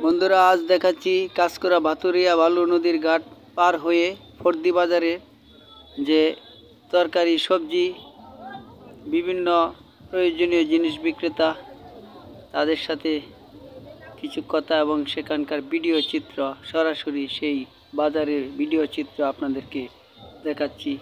বন্ধুরা, আজ দেখাচ্ছি কাঁচকরা ভাতুরিয়া বালু নদীর ঘাট পার হয়ে ফর্দি বাজারে যে তরকারি সবজি বিভিন্ন প্রয়োজনীয় জিনিস বিক্রেতা তাদের সাথে কিছু কথা এবং সেখানকার ভিডিও চিত্র সরাসরি সেই বাজারের ভিডিও চিত্র আপনাদেরকে দেখাচ্ছি।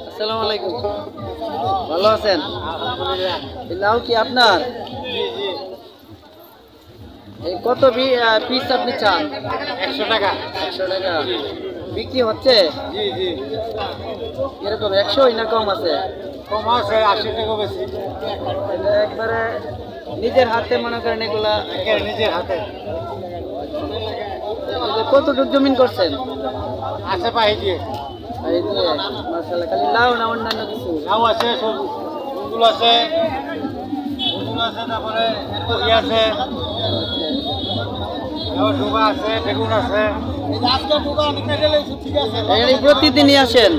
আসসালামু আলাইকুম, ভালো আছেন? লাউ কি আপনার? কত পিস আপনি চান? 100 টাকা। 100 টাকা বিক্রি হচ্ছে? এরকম 100 না কম আছে? কম আছে, 80 টাকা বেশি। একবারে নিজের হাতে মনে করেন এগুলা? নিজের হাতে। কতটুকু জমিন করছেন? আছে পাই দিয়ে। মাশাআল্লাহ। খালি লাউ না অন্যান্য কিছু? লাউ আছে, ফুল আছে, তারপরে কপি আছে, ডুবা আছে, বেগুন আছে। প্রতিদিনই আসেন?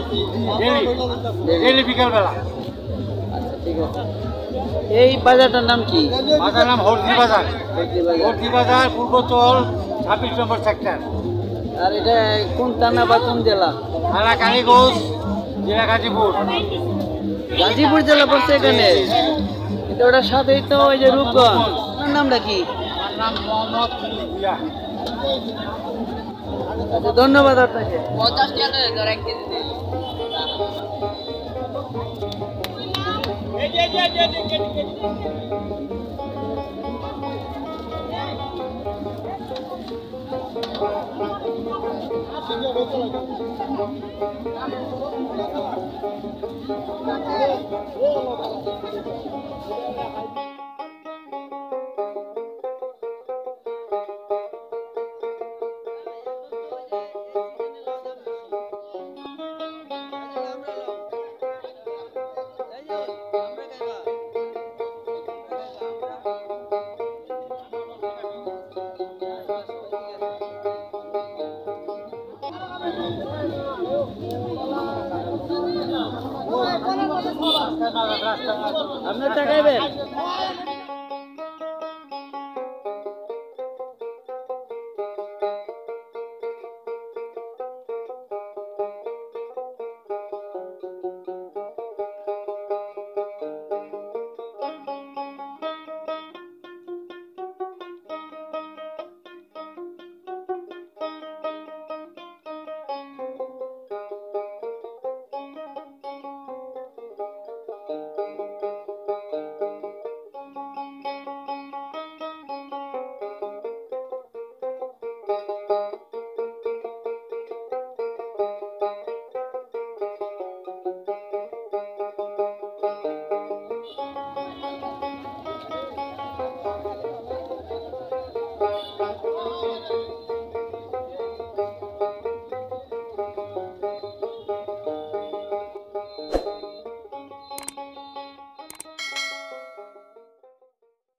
ডেইলি বিকেল বেলা। আচ্ছা, ঠিক আছে। এই বাজারটার নাম কি? বাজার নাম হরদি বাজার। হরদি বাজার, পূর্বচল, 26 নম্বর সেক্টর। আর এটা কোন থানা বা কোন জেলা? থানা কালীগঞ্জ, জেলা গাজীপুর। গাজীপুর জেলা পড়ছে এখানে? কিন্তু ওটার সাথেই তো ওই যে রূপগঞ্জ। আপনার নামটা কি? আমার নাম মোহাম্মদ ভুইয়া। আচ্ছা, ধন্যবাদ আপনাকে। 50 টাকা ধর 1 কেজি দিন। আপনার টাকাইবেন?